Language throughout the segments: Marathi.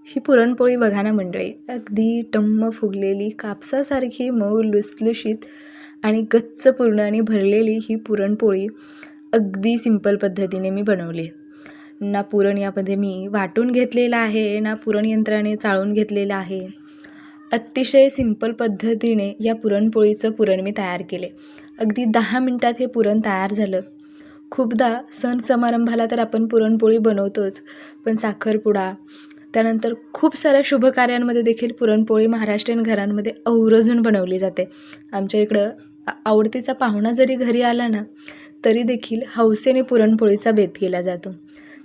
ही पुरणपोळी बघा ना मंडळी, अगदी टम्म फुगलेली, कापसासारखी मऊ लुसलुशीत आणि गच्च पूर्ण आणि भरलेली ही पुरणपोळी अगदी सिंपल पद्धतीने मी बनवली आहे. ना पुरण यामध्ये मी वाटून घेतलेलं आहे, ना पुरण यंत्राने चाळून घेतलेलं आहे. अतिशय सिंपल पद्धतीने या पुरणपोळीचं पुरण मी तयार केले. अगदी 10 मिनिटात हे पुरण तयार झालं. खूपदा सण समारंभाला तर आपण पुरणपोळी बनवतोच, पण साखरपुडा त्यानंतर खूप साऱ्या शुभकार्यांमध्ये देखील पुरणपोळी महाराष्ट्रीयन घरांमध्ये आवर्जून बनवली जाते. आमच्या इकडं आवडतीचा पाहुणा जरी घरी आला ना, तरी देखील हौसेने पुरणपोळीचा बेत केला जातो.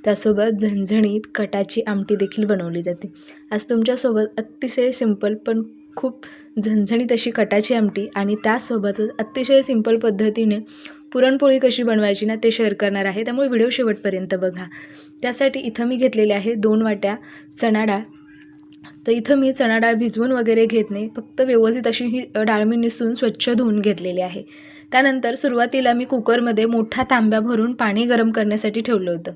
त्यासोबत झणझणीत कटाची आमटी देखील बनवली जाते. आज तुमच्यासोबत अतिशय सिंपल पण खूप झणझणीत अशी कटाची आमटी आणि त्यासोबतच अतिशय सिंपल पद्धतीने पुरणपोळी कशी बनवायची ना ते शेअर करणार आहे. त्यामुळे व्हिडिओ शेवटपर्यंत बघा. त्यासाठी इथं मी घेतलेले आहे 2 वाट्या चणा डाळ. तर इथं मी चणा डाळ भिजवून वगैरे घेत नाही, फक्त व्यवस्थित अशी ही डाळ मी निसून स्वच्छ धुवून घेतलेली आहे. त्यानंतर सुरुवातीला मी कुकरमध्ये मोठा तांब्या भरून पाणी गरम करण्यासाठी ठेवलं होतं.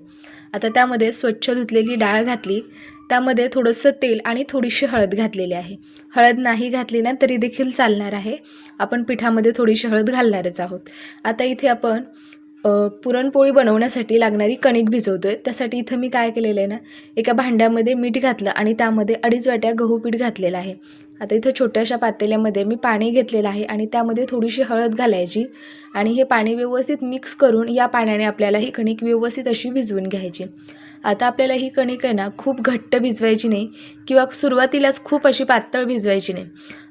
आता त्यामध्ये स्वच्छ धुतलेली डाळ घातली, त्यामध्ये थोडंसं तेल आणि थोडीशी हळद घातलेली आहे. हळद नाही घातली ना तरी देखील चालणार आहे, आपण पिठामध्ये थोडीशी हळद घालणारच आहोत. आता इथे आपण पुरणपोळी बनवण्यासाठी लागणारी कणिक भिजवतो आहे. त्यासाठी इथं मी काय केलेलं आहे ना, एका भांड्यामध्ये मीठ घातलं आणि त्यामध्ये 2.5 वाट्या गहू पीठ घातलेलं आहे. आता इथं छोट्याशा पातेल्यामध्ये मी पाणी घेतलेलं आहे आणि त्यामध्ये थोडीशी हळद घालायची आणि हे पाणी व्यवस्थित मिक्स करून या पाण्याने आपल्याला ही कणिक व्यवस्थित अशी भिजवून घ्यायची. आता आपल्याला ही कणिक आहे ना खूप घट्ट भिजवायची नाही किंवा सुरुवातीलाच खूप अशी पातळ भिजवायची नाही.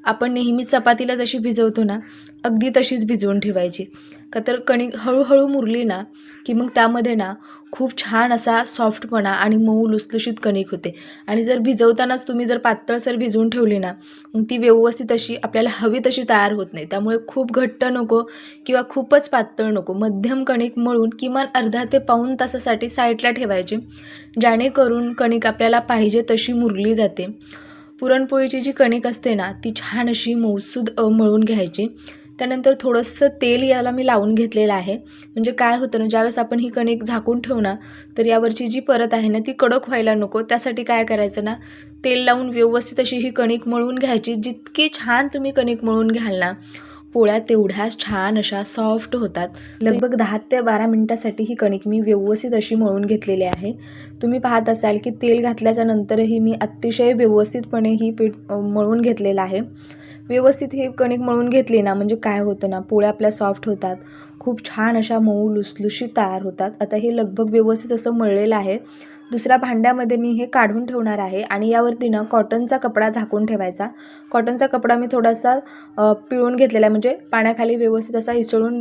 आपण नेहमी चपातीला जशी भिजवतो ना, अगदी तशीच भिजवून ठेवायची. का तर कणिक हळूहळू मुरली ना की मग त्यामध्ये ना खूप छान असा सॉफ्टपणा आणि मऊ लुसलुशीत कणिक होते. आणि जर भिजवतानाच तुम्ही जर पातळसर भिजवून ठेवली ना, मग ती व्यवस्थित अशी आपल्याला हवी तशी तयार होत नाही. त्यामुळे खूप घट्ट नको किंवा खूपच पातळ नको, मध्यम कणिक मळून किमान अर्धा ते पाऊण तासासाठी साईडला ठेवायची, जेणेकरून कणिक आपल्याला पाहिजे तशी मुरली जाते. पुरणपोळीची जी कणिक असते ना ती छान अशी मऊसूद मळून घ्यायची. त्यानंतर थोडंसं तेल याला मी लावून घेतलेलं आहे. म्हणजे काय होतं ना, ज्यावेळेस आपण ही कणिक झाकून ठेवू ना, तर यावरची जी परत आहे ना ती कडक व्हायला नको. त्यासाठी काय करायचं ना, तेल लावून व्यवस्थित अशी ही कणिक मळून घ्यायची. जितकी छान तुम्ही कणिक मळून घ्याल ना, पोळ्या तेवढ्याच छान अशा सॉफ्ट होतात. लगभग 10 ते 12 मिनिटासाठी ही कणिक मी व्यवस्थित अशी मळून घेतलेली आहे. तुम्ही पाहत असाल की तेल घातल्याच्या नंतरही मी अतिशय व्यवस्थितपणे ही पीठ मळून घेतलेलं आहे. व्यवस्थित ही कणिक मळून घेतली ना, म्हणजे काय होतं ना, पोळ्या आपल्या सॉफ्ट होतात, खूप छान अशा मऊ लुसलुशीत तयार होतात. आता हे लगभग व्यवस्थित असं मळलेलं आहे. दुसऱ्या भांड्यामध्ये मी हे काढून ठेवणार आहे आणि यावरती ना कॉटनचा कपडा झाकून ठेवायचा. कॉटनचा कपडा मी थोडासा पिळून घेतलेला आहे, म्हणजे पाण्याखाली व्यवस्थित असा इसळून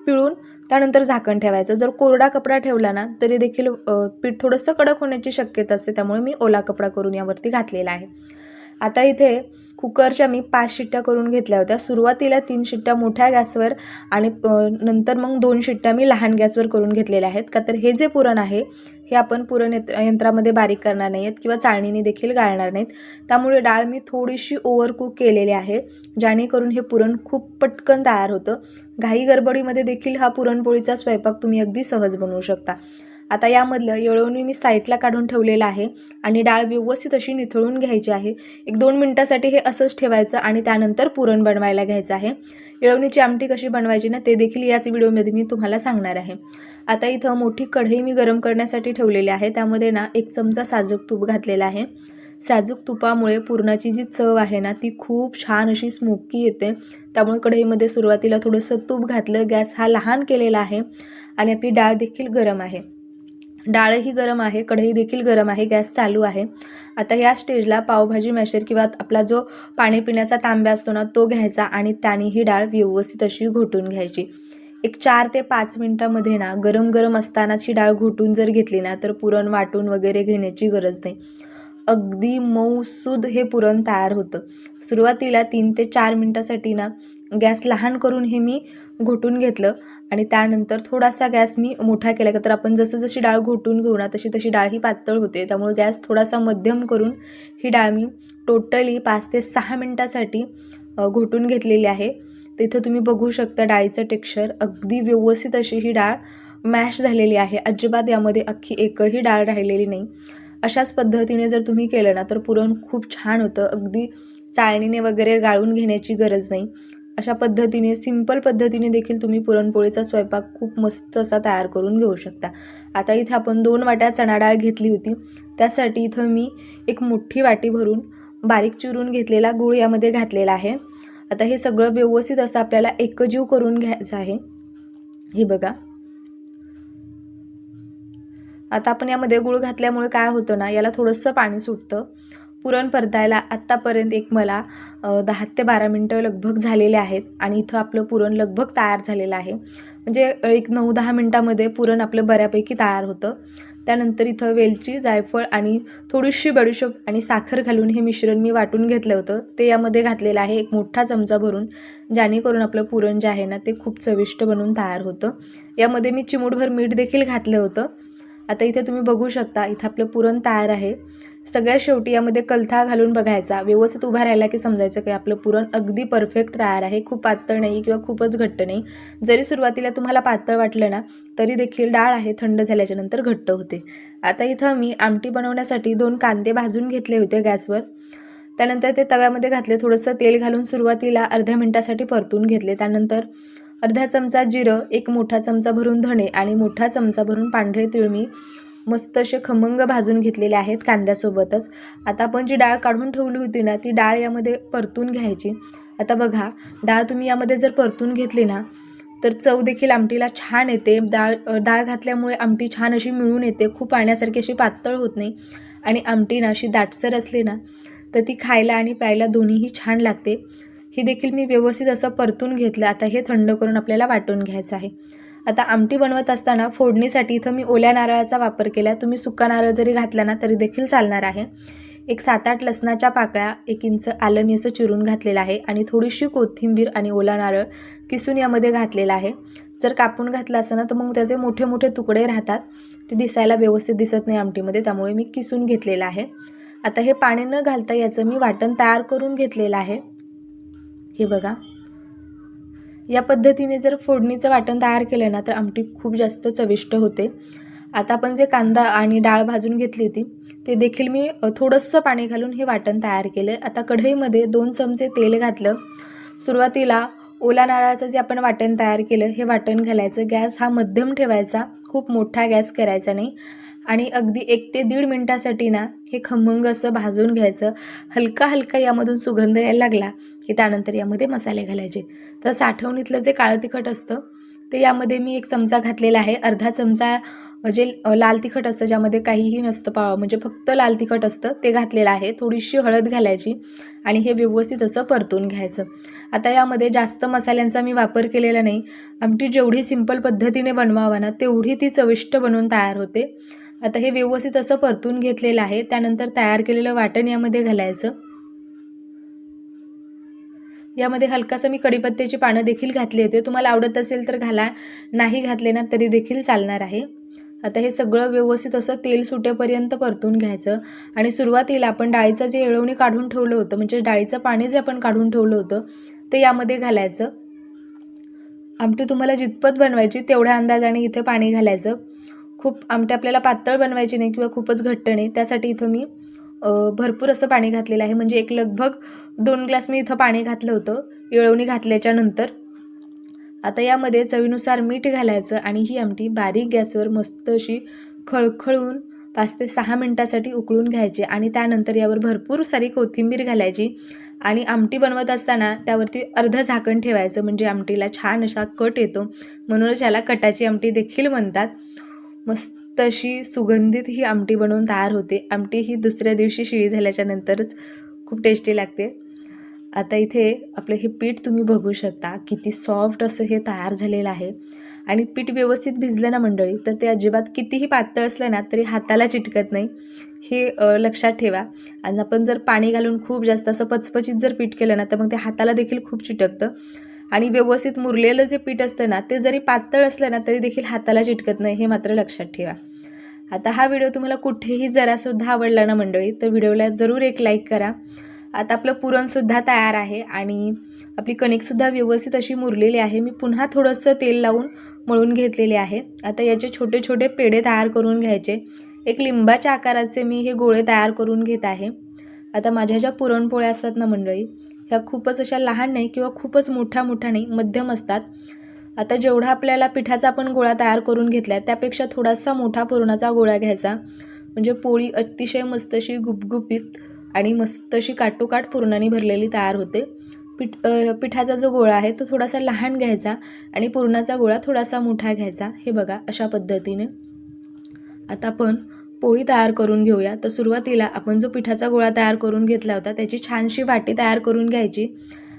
पिळून त्यानंतर झाकण ठेवायचं. जर कोरडा कपडा ठेवला ना तरी देखील पीठ थोडंसं कडक होण्याची शक्यता असते, त्यामुळे मी ओला कपडा करून यावरती घातलेला आहे. आता इथे कुकरच्या मी 5 शिट्ट्या करून घेतल्या होत्या. सुरुवातीला 3 शिट्ट्या मोठ्या गॅसवर आणि नंतर मग 2 शिट्ट्या मी लहान गॅसवर करून घेतलेल्या आहेत. का तर हे जे पुरण आहे हे आपण पुरण यंत्रामध्ये बारीक करणार नाही आहेत किंवा चाळणीने देखील गाळणार नाहीत. त्यामुळे डाळ मी थोडीशी ओव्हरकुक केलेली आहे, जेणेकरून हे पुरण खूप पटकन तयार होतं. घाई गडबडीमध्ये देखील हा पुरणपोळीचा स्वयंपाक तुम्ही अगदी सहज बनवू शकता. आता यामधलं येळवणी मी साईडला काढून ठेवलेलं आहे आणि डाळ व्यवस्थित अशी निथळून घ्यायची आहे. 1-2 मिनटासाठी हे असंच ठेवायचं आणि त्यानंतर पुरण बनवायला घ्यायचं आहे. येळवणीची आमटी कशी बनवायची ना ते देखील याच व्हिडिओमध्ये मी तुम्हाला सांगणार आहे. आता इथं मोठी कढई मी गरम करण्यासाठी ठेवलेली आहे. त्यामध्ये ना 1 चमचा साजूक तूप घातलेला आहे. साजूक तुपामुळे पुरणाची जी चव आहे ना ती खूप छान अशी स्मोकी येते. त्यामुळे कढईमध्ये सुरुवातीला थोडंसं तूप घातलं. गॅस हा लहान केलेला आहे आणि आपली डाळ देखील गरम आहे. डाळही गरम आहे, कढई देखील गरम आहे, गॅस चालू आहे. आता या स्टेजला पावभाजी मॅशर किंवा आपला जो पाणी पिण्याचा तांब्या असतो ना तो घ्यायचा आणि त्याने ही डाळ व्यवस्थित अशी घोटून घ्यायची. एक 4 ते 5 मिनटामध्ये ना गरम गरम असतानाच ही डाळ घोटून जर घेतली ना तर पुरण वाटून वगैरे घेण्याची गरज नाही. अगदी मऊसूद हे पुरण तयार होतं. सुरुवातीला 3 ते 4 मिनटासाठी ना गॅस लहान करून हे मी घोटून घेतलं आणि त्यानंतर थोडासा गॅस मी मोठा केला. का तर आपण जशी डाळ घोटून घेऊ ना तशी डाळ ही पातळ होते. त्यामुळे गॅस थोडासा मध्यम करून ही डाळ मी टोटली 5 ते 6 मिनटासाठी घोटून घेतलेली आहे. तर इथं तुम्ही बघू शकता डाळीचं टेक्स्चर अगदी व्यवस्थित अशी ही डाळ मॅश झालेली आहे. अजिबात यामध्ये अख्खी एकही डाळ राहिलेली नाही. अशाच पद्धतीने जर तुम्ही केलं ना तर पुरण खूप छान होतं. अगदी चाळणीने वगैरे गाळून घेण्याची गरज नाही. अशा पद्धतीने सिंपल पद्धतीने देखील तुम्ही पुरणपोळीचा स्वयंपाक खूप मस्त असा तयार करून घेऊ शकता. आता इथे आपण 2 वाट्या चणा डाळ घेतली होती. त्यासाठी इथं मी एक मोठी वाटी भरून बारीक चिरून घेतलेला गूळ यामध्ये घातलेला आहे. आता हे सगळं व्यवस्थित असं आपल्याला एकजीव करून घ्यायचं आहे. हे बघा, आता आपण यामध्ये गूळ घातल्यामुळे काय होतं ना, याला थोडंसं पाणी सुटतं. पुरण परतायला आत्तापर्यंत एक मला 10 ते 12 मिनटं लगभग झालेले आहेत आणि इथं आपलं पुरण लगभग तयार झालेलं आहे. म्हणजे एक 9-10 मिनटामध्ये पुरण आपलं बऱ्यापैकी तयार होतं. त्यानंतर इथं वेलची, जायफळ आणि थोडीशी बडीशेप आणि साखर घालून हे मिश्रण मी वाटून घेतलं होतं. ते यामध्ये घातलेलं आहे एक मोठा चमचा भरून, जेणेकरून आपलं पुरण जे आहे ना ते खूप चविष्ट बनून तयार होतं. यामध्ये मी चिमूटभर मीठ देखील घातलं होतं. आता इथे तुम्ही बघू शकता, इथं आपलं पुरण तयार आहे. सगळ्यात शेवटी यामध्ये कलथा घालून बघायचा, व्यवस्थित उभा राहिला की समजायचं की आपलं पुरण अगदी परफेक्ट तयार आहे. खूप पातळ नाही किंवा खूपच घट्ट नाही. जरी सुरुवातीला तुम्हाला पातळ वाटलं ना तरी देखील डाळ आहे थंड झाल्याच्या नंतर घट्ट होते. आता इथं मी आमटी बनवण्यासाठी 2 कांदे भाजून घेतले होते गॅसवर. त्यानंतर ते तव्यामध्ये घातले, थोडंसं तेल घालून सुरुवातीला अर्ध्या मिनिटासाठी परतून घेतले. त्यानंतर अर्धा चमचा जिरं, 1 मोठा चमचा भरून धणे आणि मोठा चमचा भरून पांढरे तीळ मी मस्त असे खमंग भाजून घेतलेले आहेत कांद्यासोबतच. आता आपण जी डाळ काढून ठेवली होती ना ती डाळ यामध्ये परतून घ्यायची. आता बघा, डाळ तुम्ही यामध्ये जर परतून घेतली ना तर चव देखील आमटीला छान येते. डाळ घातल्यामुळे आमटी छान अशी मिळून येते, खूप पाण्यासारखी अशी पातळ होत नाही आणि आमटी ना अशी दाटसर असली ना तर ती खायला आणि प्यायला दोन्हीही छान लागते. हे देखील मी व्यवस्थित असं परतून घेतलं. आता हे थंड करून आपल्याला वाटून घ्यायचं आहे. आता आमटी बनवत असताना फोडणीसाठी इथं मी ओल्या नारळाचा वापर केला. तुम्ही सुका नारळ जरी घातला ना तरी देखील चालणार आहे. एक 7-8 लसणाच्या पाकळ्या, 1 इंच आलं मी असं चिरून घातलेलं आहे आणि थोडीशी कोथिंबीर आणि ओला नारळ किसून यामध्ये घातलेला आहे. जर कापून घातलं असतं ना तर मग त्याचे मोठे मोठे तुकडे राहतात, ते दिसायला व्यवस्थित दिसत नाही आमटीमध्ये, त्यामुळे मी किसून घेतलेलं आहे. आता हे पाणी न घालता याचं मी वाटण तयार करून घेतलेलं आहे. हे बघा, या पद्धतीने जर फोडणीचं वाटण तयार केलं ना तर आमटी खूप जास्त चविष्ट होते. आता आपण जे कांदा आणि डाळ भाजून घेतली होती ते देखील मी थोडंसं पाणी घालून हे वाटण तयार केलं. आता कढईमध्ये 2 चमचे तेल घातलं. सुरुवातीला ओला नारळाचं जे आपण वाटण तयार केलं हे वाटण घालायचं. गॅस हा मध्यम ठेवायचा, खूप मोठा गॅस करायचा नाही आणि अगदी 1 ते 1.5 मिनटासाठी ना हे खमंग असं भाजून घ्यायचं. हलका हलका यामधून सुगंध यायला लागला की त्यानंतर यामध्ये मसाले घालायचे. तर साठवणीतलं जे काळं तिखट असतं ते यामध्ये मी 1 चमचा घातलेला आहे. अर्धा चमचा जे लाल तिखट असतं, ज्यामध्ये काहीही नसतं, म्हणजे फक्त लाल तिखट असतं, ते घातलेलं आहे. थोडीशी हळद घालायची आणि हे व्यवस्थित असं परतून घ्यायचं. आता यामध्ये जास्त मसाल्यांचा मी वापर केलेला नाही. आमटी जेवढी सिंपल पद्धतीने बनवावा ना तेवढी ती चविष्ट बनवून तयार होते. आता हे व्यवस्थित असं परतून घेतलेलं आहे. त्यानंतर तयार केलेलं वाटण यामध्ये घालायचं. यामध्ये हलकासं मी कढीपत्त्याची पानं देखील घातली होती. तुम्हाला आवडत असेल तर घाला, नाही घातले ना तरी देखील चालणार आहे. आता हे सगळं व्यवस्थित असं तेल सुटेपर्यंत परतून घ्यायचं आणि सुरुवातीला आपण डाळीचं जे येळवणी काढून ठेवलं होतं, म्हणजे डाळीचं पाणी जे आपण काढून ठेवलं होतं ते यामध्ये घालायचं. आमटी तुम्हाला जितपत बनवायची तेवढ्या अंदाजाने इथे पाणी घालायचं. खूप आमटी आपल्याला पातळ बनवायची नाही किंवा खूपच घट्ट नाही, त्यासाठी इथं मी भरपूर असं पाणी घातलेलं आहे. म्हणजे एक लगभग 2 ग्लास मी इथं पाणी घातलं होतं येळवणी घातल्याच्या नंतर. आता यामध्ये चवीनुसार मीठ घालायचं आणि ही आमटी बारीक गॅसवर मस्त अशी खळखळून 5 ते 6 मिनटासाठी उकळून घ्यायची आणि त्यानंतर यावर भरपूर सारी कोथिंबीर घालायची आणि आमटी बनवत असताना त्यावरती अर्धं झाकण ठेवायचं, म्हणजे आमटीला छान असा कट येतो. म्हणूनच याला कटाची आमटी देखील म्हणतात. मस्त अशी सुगंधित ही आमटी बनवून तयार होते. आमटी ही दुसऱ्या दिवशी शिळी झाल्याच्या नंतरच खूप टेस्टी लागते. आता इथे आपलं हे पीठ तुम्ही बघू शकता, किती सॉफ्ट असं हे तयार झालेलं आहे आणि पीठ व्यवस्थित भिजलं ना मंडळी तर ते अजिबात कितीही पातळ असलं ना तरी हाताला चिटकत नाही, हे लक्षात ठेवा. आणि आपण जर पाणी घालून खूप जास्त असं पचपचीत जर पीठ केलं ना तर मग ते हाताला देखील खूप चिटकतं. आणि व्यवस्थित मुरलेलं जे पीठ असतं ना ते जरी पातळ असलं ना तरी देखील हाताला चिटकत नाही, हे मात्र लक्षात ठेवा. आता हा व्हिडिओ तुम्हाला कुठेही जरासुद्धा आवडला ना मंडळी तर व्हिडिओला जरूर एक लाईक करा. आता आपलं पुरणसुद्धा तयार आहे आणि आपली कणिकसुद्धा व्यवस्थित अशी मुरलेली आहे. मी पुन्हा थोडंसं तेल लावून मळून घेतलेले आहे. आता याचे छोटे छोटे पेढे तयार करून घ्यायचे. एक लिंबाच्या आकाराचे मी हे गोळे तयार करून घेत आहे. आता माझ्या ज्या पुरणपोळ्या असतात ना मंडळी, ह्या खूपच अशा लहान नाही किंवा खूपच मोठ्या नाही, मध्यम असतात. आता जेवढा आपल्याला पिठाचा आपण गोळा तयार करून घेतला त्यापेक्षा थोडासा मोठा पुरणाचा गोळा घ्यायचा. म्हणजे पोळी अतिशय मस्त अशी गुपगुपीत आणि मस्त अशी काटोकाट पुरणाने भरलेली तयार होते. पिठाचा जो गोळा आहे तो थोडासा लहान घ्यायचा आणि पुरणाचा गोळा थोडासा मोठा घ्यायचा. हे बघा अशा पद्धतीने आता आपण पोळी तयार करून घेऊया. तर सुरुवातीला आपण जो पिठाचा गोळा तयार करून घेतला होता त्याची छानशी वाटी तयार करून घ्यायची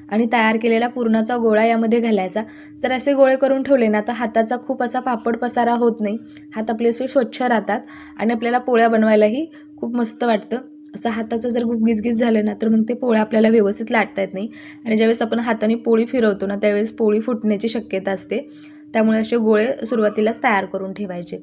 आणि तयार केलेला पुरणाचा गोळा यामध्ये घालायचा. जर असे गोळे करून ठेवले ना तर हाताचा खूप असा पापड पसारा होत नाही, हात आपले असे स्वच्छ राहतात आणि आपल्याला पोळ्या बनवायलाही खूप मस्त वाटतं. असं हाताचं जर खूप गिजगिज झालं ना तर मग ते पोळ्या आपल्याला व्यवस्थित लाटता येत नाही आणि ज्यावेळेस आपण हाताने पोळी फिरवतो ना त्यावेळेस पोळी फुटण्याची शक्यता असते. त्यामुळे असे गोळे सुरुवातीलाच तयार करून ठेवायचे.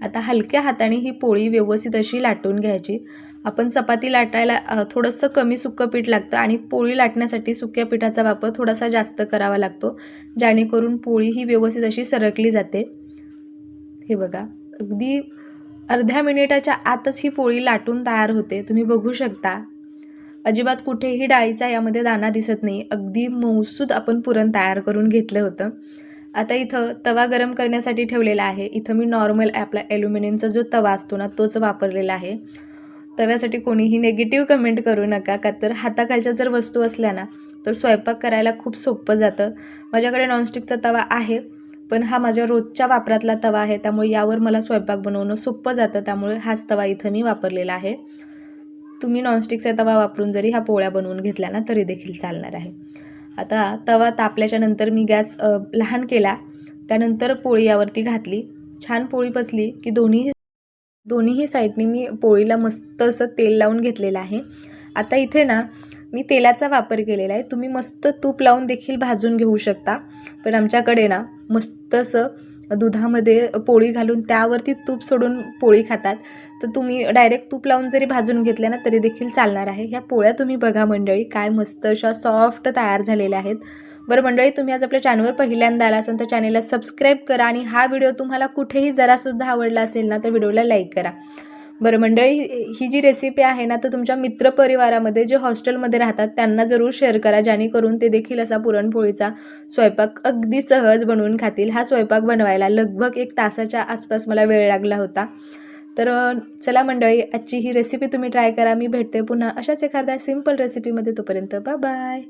आता हलक्या हाताने ही पोळी व्यवस्थित अशी लाटून घ्यायची. आपण चपाती लाटायला थोडंसं कमी सुक्कं पीठ लागतं आणि पोळी लाटण्यासाठी सुक्या पिठाचा वापर थोडासा जास्त करावा लागतो, जेणेकरून पोळी ही व्यवस्थित अशी सरकली जाते. हे बघा अगदी अर्ध्या मिनिटाच्या आतच ही पोळी लाटून तयार होते. तुम्ही बघू शकता अजिबात कुठेही डाळीचा यामध्ये दाणा दिसत नाही. अगदी मऊसूद आपण पुरण तयार करून घेतलं होतं. आता इथं तवा गरम करण्यासाठी ठेवलेला आहे. इथं मी नॉर्मल आपला ॲल्युमिनियमचा जो तवा असतो ना तोच वापरलेला आहे. तव्यासाठी कोणीही निगेटिव्ह कमेंट करू नका, का तर हाताखालच्या जर वस्तू असल्या ना तर स्वयंपाक करायला खूप सोपं जातं. माझ्याकडे नॉनस्टिकचा तवा आहे, पण हा माझ्या रोजच्या वापरातला तवा आहे, त्यामुळे यावर मला स्वयंपाक बनवणं सोपं जातं. त्यामुळे हाच तवा इथं मी वापरलेला आहे. तुम्ही नॉनस्टिकचा तवा वापरून जरी ह्या पोळ्या बनवून घेतल्या ना तरी देखील चालणार आहे. आता तवा तापल्याच्या नंतर मी गॅस लहान केला. त्यानंतर पोळी यावरती घातली. छान पोळी बसली की दोन्हीही साईडनी मी पोळीला मस्त असं तेल लावून घेतलेलं आहे. आता इथे ना मी तेलाचा वापर केलेला आहे. तुम्ही मस्त तूप लावून देखील भाजून घेऊ शकता, पण आमच्याकडे ना मस्त असं दुधामध्ये पोळी घालून त्यावरती तूप सोडून पोळी खातात. तर तुम्ही डायरेक्ट तूप लावून जरी भाजून घेतल्या ना तरी देखील चालणार आहे. ह्या पोळ्या तुम्ही बघा मंडळी, काय मस्त अशा सॉफ्ट तयार झालेल्या आहेत. बरं मंडळी, तुम्ही आज आपल्या चॅनलवर पहिल्यांदा आला असाल तर चॅनलला सबस्क्राईब करा आणि हा व्हिडिओ तुम्हाला कुठेही जरासुद्धा आवडला असेल ना तर व्हिडिओला लाईक करा. बरं मंडळी, ही जी रेसिपी आहे ना तर तुमच्या मित्रपरिवारामध्ये जे हॉस्टेलमध्ये राहतात त्यांना जरूर शेअर करा, जेणेकरून ते देखील असा पुरणपोळीचा स्वयंपाक अगदी सहज बनवून खातील. हा स्वयंपाक बनवायला लगभग 1 तासाच्या आसपास मला वेळ लागला होता. तर चला मंडळी, आजची ही रेसिपी तुम्ही ट्राय करा. मी भेटते पुन्हा अशाच एखाद्या सिंपल रेसिपीमध्ये. तोपर्यंत बाय बाय.